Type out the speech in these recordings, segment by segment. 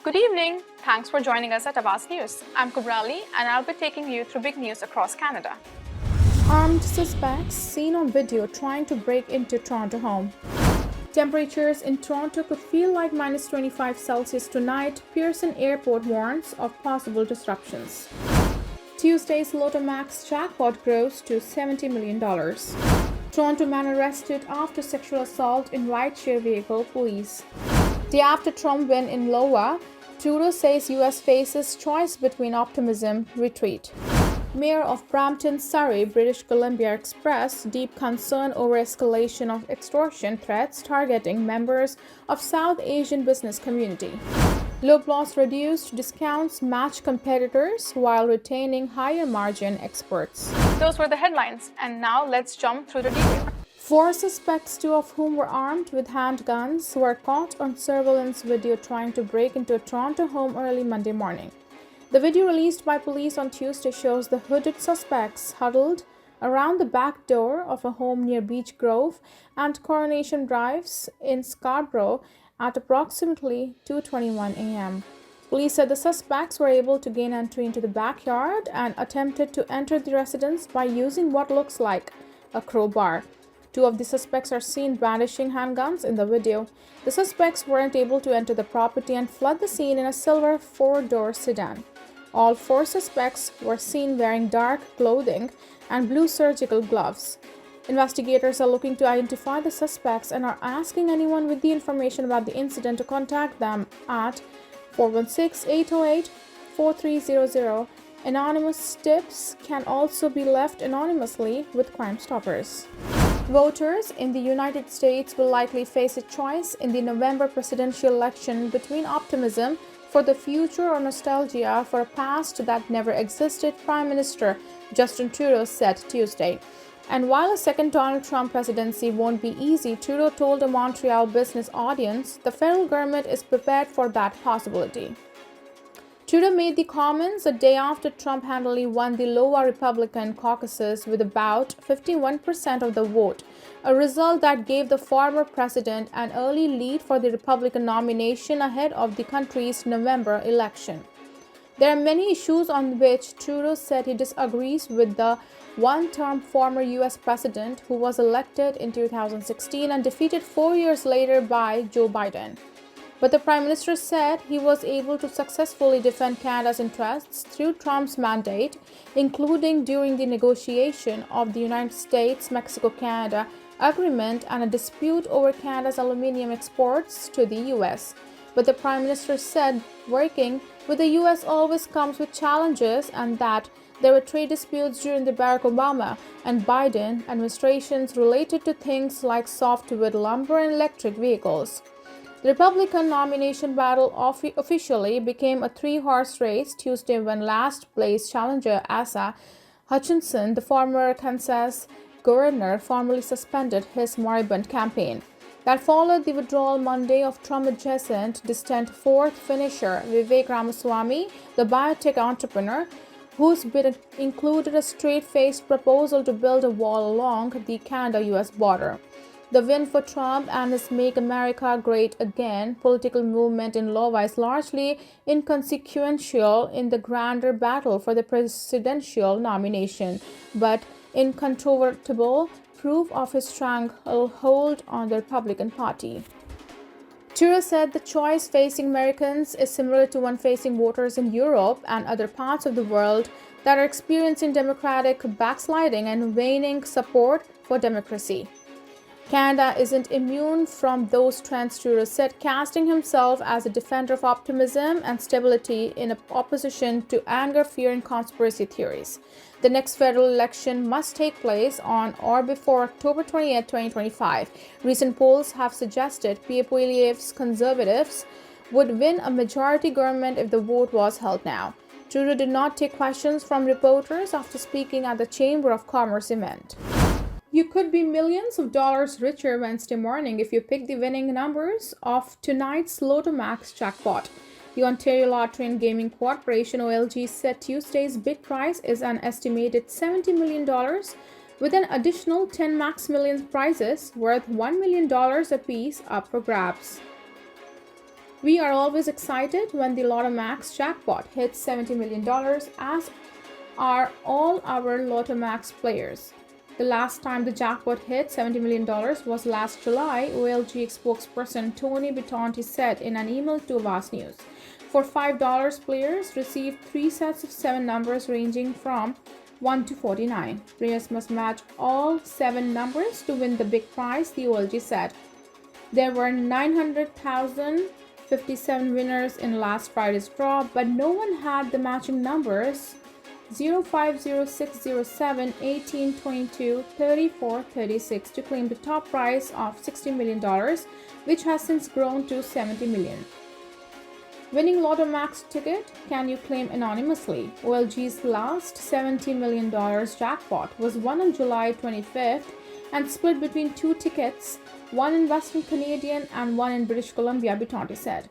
Good evening. Thanks for joining us at Awaz News. I'm Kubrali and I'll be taking you through big news across Canada. Armed suspects seen on video trying to break into Toronto home. Temperatures in Toronto could feel like minus 25 Celsius tonight. Pearson Airport warns of possible disruptions. Tuesday's Lotto Max jackpot grows to $70 million. Toronto man arrested after sexual assault in rideshare vehicle, police. Day after Trump win in Iowa, Trudeau says US faces choice between optimism, retreat. Mayor of Brampton, Surrey, British Columbia expressed deep concern over escalation of extortion threats targeting members of South Asian business community. Loblaws reduced discounts match competitors while retaining higher margin experts. Those were the headlines, and now let's jump through the details. 4 suspects, 2 of whom were armed with handguns, were caught on surveillance video trying to break into a Toronto home early Monday morning. The video released by police on Tuesday shows the hooded suspects huddled around the back door of a home near Beach Grove and Coronation Drives in Scarborough at approximately 2:21 a.m. Police said the suspects were able to gain entry into the backyard and attempted to enter the residence by using what looks like a crowbar. 2 of the suspects are seen brandishing handguns in the video. The suspects weren't able to enter the property and fled the scene in a silver 4-door sedan. All 4 suspects were seen wearing dark clothing and blue surgical gloves. Investigators are looking to identify the suspects and are asking anyone with the information about the incident to contact them at 416-808-4300. Anonymous tips can also be left anonymously with Crime Stoppers. Voters in the United States will likely face a choice in the November presidential election between optimism for the future or nostalgia for a past that never existed, Prime Minister Justin Trudeau said Tuesday. And while a second Donald Trump presidency won't be easy, Trudeau told a Montreal business audience the federal government is prepared for that possibility. Trudeau made the comments a day after Trump handily won the Iowa Republican caucuses with about 51% of the vote, a result that gave the former president an early lead for the Republican nomination ahead of the country's November election. There are many issues on which Trudeau said he disagrees with the one-term former U.S. president who was elected in 2016 and defeated 4 years later by Joe Biden. But the Prime Minister said he was able to successfully defend Canada's interests through Trump's mandate, including during the negotiation of the United States-Mexico-Canada agreement and a dispute over Canada's aluminium exports to the U.S. But the Prime Minister said working with the U.S. always comes with challenges and that there were trade disputes during the Barack Obama and Biden administrations related to things like softwood lumber and electric vehicles. The Republican nomination battle officially became a 3-horse race Tuesday when last-place challenger Asa Hutchinson, the former Kansas governor, formally suspended his moribund campaign. That followed the withdrawal Monday of Trump-adjacent distant 4th finisher Vivek Ramaswamy, the biotech entrepreneur, whose bid included a straight-faced proposal to build a wall along the Canada-US border. The win for Trump and his Make America Great Again political movement in Iowa is largely inconsequential in the grander battle for the presidential nomination, but incontrovertible proof of his stranglehold on the Republican Party. Trudeau said the choice facing Americans is similar to one facing voters in Europe and other parts of the world that are experiencing democratic backsliding and waning support for democracy. Canada isn't immune from those trends, Trudeau said, casting himself as a defender of optimism and stability in opposition to anger, fear, and conspiracy theories. The next federal election must take place on or before October 28, 2025. Recent polls have suggested Pierre Poilievre's Conservatives would win a majority government if the vote was held now. Trudeau did not take questions from reporters after speaking at the Chamber of Commerce event. You could be millions of dollars richer Wednesday morning if you pick the winning numbers of tonight's Lotto Max jackpot. The Ontario Lottery and Gaming Corporation (OLG) said Tuesday's bid prize is an estimated $70 million, with an additional 10 Max Millions prizes worth $1 million apiece up for grabs. We are always excited when the Lotto Max jackpot hits $70 million, as are all our Lotto Max players. The last time the jackpot hit $70 million was last July, OLG spokesperson Tony Bitonti said in an email to Awaz News. For $5, players received 3 sets of 7 numbers ranging from 1 to 49. Players must match all 7 numbers to win the big prize, the OLG said. There were 900,057 winners in last Friday's draw, but no one had the matching numbers 050607 18 22 34 36 to claim the top prize of $60 million, which has since grown to $70 million. Winning Lotto Max ticket can you claim anonymously? OLG's last $70 million jackpot was won on July 25th and split between 2 tickets, one in Western Canadian and one in British Columbia, Bitonti said.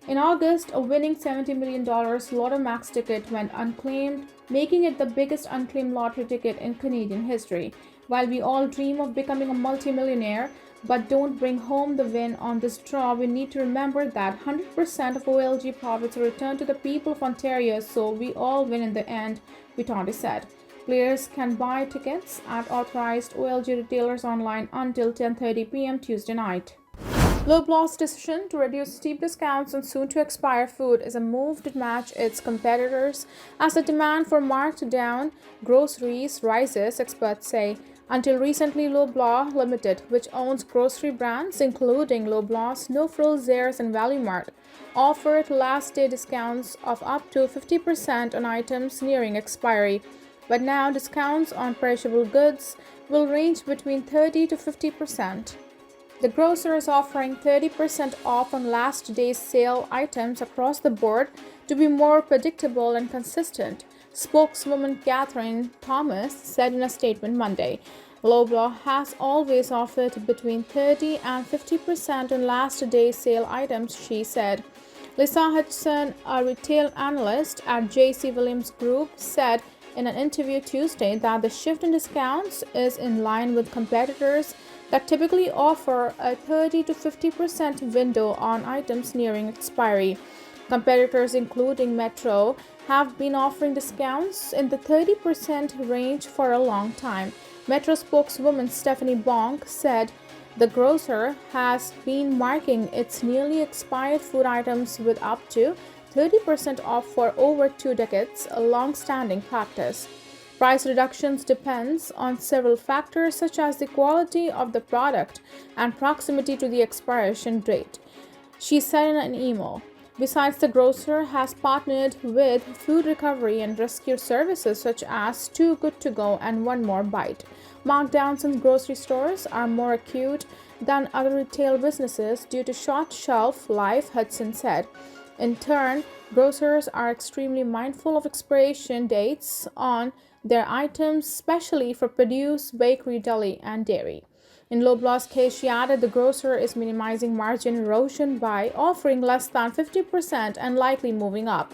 In August, a winning $70 million Lotto Max ticket went unclaimed, making it the biggest unclaimed lottery ticket in Canadian history. While we all dream of becoming a multimillionaire, but don't bring home the win on this draw, we need to remember that 100% of OLG profits are returned to the people of Ontario, so we all win in the end, Bitonti said. Players can buy tickets at authorized OLG retailers online until 10:30 p.m. Tuesday night. Loblaw's decision to reduce steep discounts on soon-to-expire food is a move to match its competitors as the demand for marked-down groceries rises, experts say. Until recently, Loblaw Limited, which owns grocery brands including Loblaws, No Frills, Zehrs, and Value Mart, offered last-day discounts of up to 50% on items nearing expiry. But now discounts on perishable goods will range between 30 to 50%. The grocer is offering 30% off on last day's sale items across the board to be more predictable and consistent, spokeswoman Catherine Thomas said in a statement Monday. Loblaw has always offered between 30 and 50% on last day's sale items, she said. Lisa Hudson, a retail analyst at J.C. Williams Group, said in an interview Tuesday that the shift in discounts is in line with competitors that typically offer a 30 to 50% window on items nearing expiry. Competitors including Metro have been offering discounts in the 30% range for a long time. Metro spokeswoman Stephanie Bonk said the grocer has been marking its nearly expired food items with up to 30% off for over 2 decades, a long-standing practice. Price reductions depends on several factors such as the quality of the product and proximity to the expiration date, she said in an email. Besides, the grocer has partnered with food recovery and rescue services such as Too Good To Go and One More Bite. Markdowns in grocery stores are more acute than other retail businesses due to short shelf life, Hudson said. In turn, grocers are extremely mindful of expiration dates on their items, especially for produce, bakery, deli, and dairy. In Loblaw's case, she added the grocer is minimizing margin erosion by offering less than 50% and likely moving up.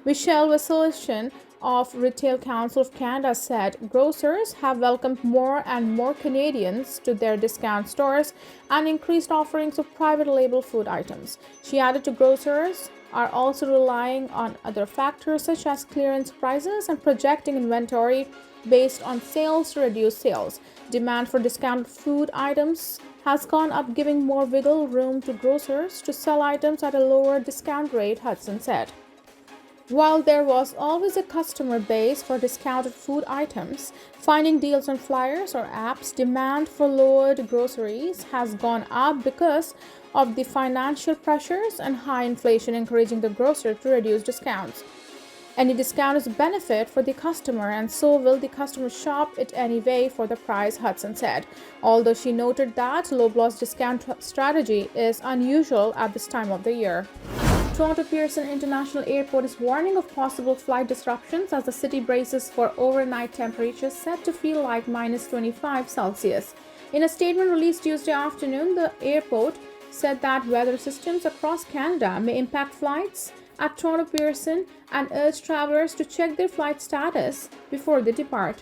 Michelle Vasilician of Retail Council of Canada said grocers have welcomed more and more Canadians to their discount stores and increased offerings of private label food items. She added to grocers are also relying on other factors such as clearance prices and projecting inventory based on sales to reduce sales. Demand for discounted food items has gone up, giving more wiggle room to grocers to sell items at a lower discount rate, Hudson said. While there was always a customer base for discounted food items, finding deals on flyers or apps, demand for lowered groceries has gone up because of the financial pressures and high inflation, encouraging the grocer to reduce discounts. Any discount is a benefit for the customer, and so will the customer shop it anyway for the price, Hudson said, although she noted that Loblaw's discount strategy is unusual at this time of the year. Toronto Pearson International Airport is warning of possible flight disruptions as the city braces for overnight temperatures set to feel like -25 Celsius. In a statement released Tuesday afternoon, the airport said that weather systems across Canada may impact flights at Toronto Pearson and urged travelers to check their flight status before they depart.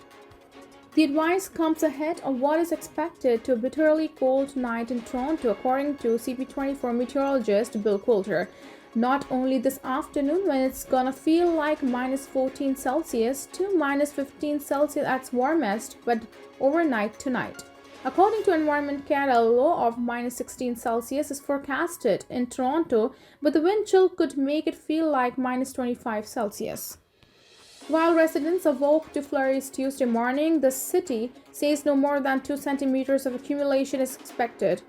The advice comes ahead of what is expected to be a bitterly cold night in Toronto, according to CP24 meteorologist Bill Coulter. Not only this afternoon when it's gonna feel like minus 14 Celsius to minus 15 Celsius at its warmest, but overnight tonight. According to Environment Canada, a low of minus 16 Celsius is forecasted in Toronto, but the wind chill could make it feel like minus 25 Celsius. While residents awoke to flurries Tuesday morning, the city says no more than 2 centimeters of accumulation is expected.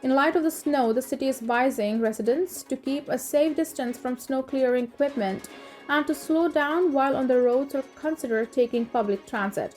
In light of the snow, the city is advising residents to keep a safe distance from snow clearing equipment and to slow down while on the roads or consider taking public transit.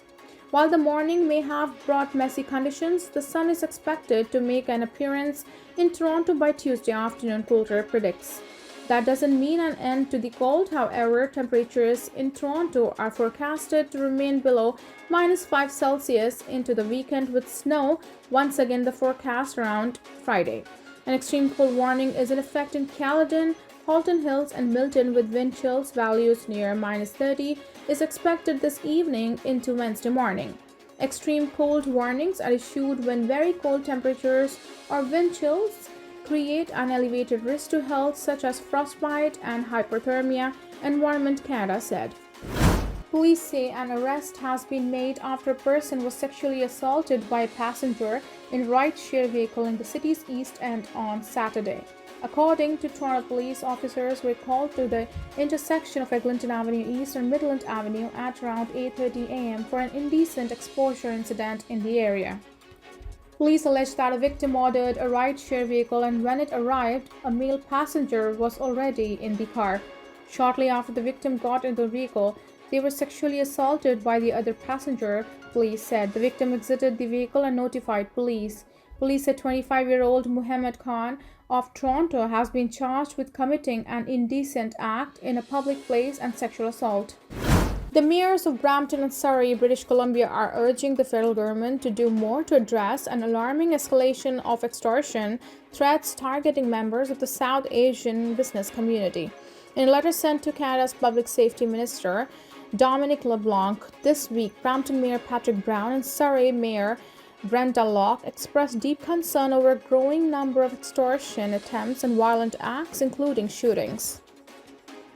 While the morning may have brought messy conditions, the sun is expected to make an appearance in Toronto by Tuesday afternoon, Coulter predicts. That doesn't mean an end to the cold. However, temperatures in Toronto are forecasted to remain below minus 5 Celsius into the weekend, with snow once again the forecast around Friday. An extreme cold warning is in effect in Caledon, Halton Hills, and Milton, with wind chills values near minus 30 is expected this evening into Wednesday morning. Extreme cold warnings are issued when very cold temperatures or wind chills create an elevated risk to health, such as frostbite and hypothermia, Environment Canada said. Police say an arrest has been made after a person was sexually assaulted by a passenger in a ride-share vehicle in the city's East End on Saturday. According to Toronto police, officers were called to the intersection of Eglinton Avenue East and Midland Avenue at around 8:30 a.m. for an indecent exposure incident in the area. Police allege that a victim ordered a ride-share vehicle, and when it arrived, a male passenger was already in the car. Shortly after the victim got into the vehicle, they were sexually assaulted by the other passenger, police said. The victim exited the vehicle and notified police. Police said 25-year-old Muhammad Khan of Toronto has been charged with committing an indecent act in a public place and sexual assault. The mayors of Brampton and Surrey, British Columbia, are urging the federal government to do more to address an alarming escalation of extortion threats targeting members of the South Asian business community. In a letter sent to Canada's Public Safety Minister, Dominic LeBlanc, this week, Brampton Mayor Patrick Brown and Surrey Mayor Brenda Locke expressed deep concern over a growing number of extortion attempts and violent acts, including shootings.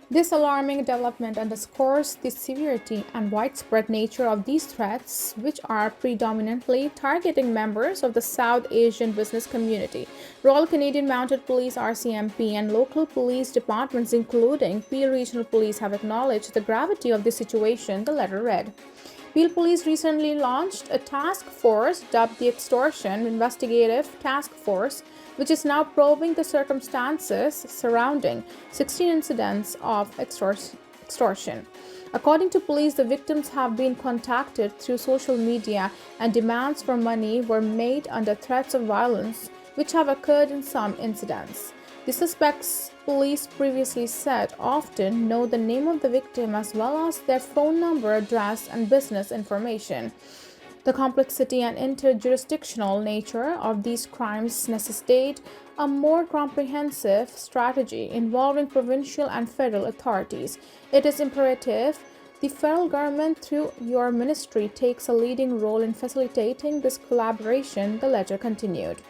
This alarming development underscores the severity and widespread nature of these threats, which are predominantly targeting members of the South Asian business community. Royal Canadian Mounted Police RCMP and local police departments, including Peel Regional Police, have acknowledged the gravity of the situation, the letter read. Peel Police recently launched a task force dubbed the Extortion Investigative Task Force, which is now probing the circumstances surrounding 16 incidents of extortion. According to police, the victims have been contacted through social media and demands for money were made under threats of violence, which have occurred in some incidents. The suspects, police previously said, often know the name of the victim as well as their phone number, address, and business information. The complexity and interjurisdictional nature of these crimes necessitate a more comprehensive strategy involving provincial and federal authorities. It is imperative the federal government, through your ministry, takes a leading role in facilitating this collaboration, the letter continued.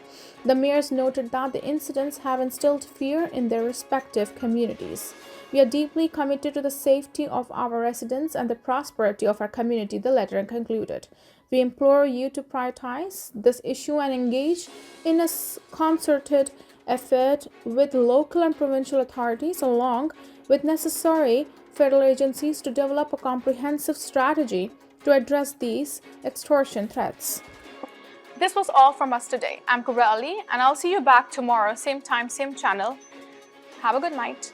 The mayors noted that the incidents have instilled fear in their respective communities. We are deeply committed to the safety of our residents and the prosperity of our community, the letter concluded. We implore you to prioritize this issue and engage in a concerted effort with local and provincial authorities, along with necessary federal agencies, to develop a comprehensive strategy to address these extortion threats. This was all from us today. I'm Kubra Ali, and I'll see you back tomorrow, same time, same channel. Have a good night.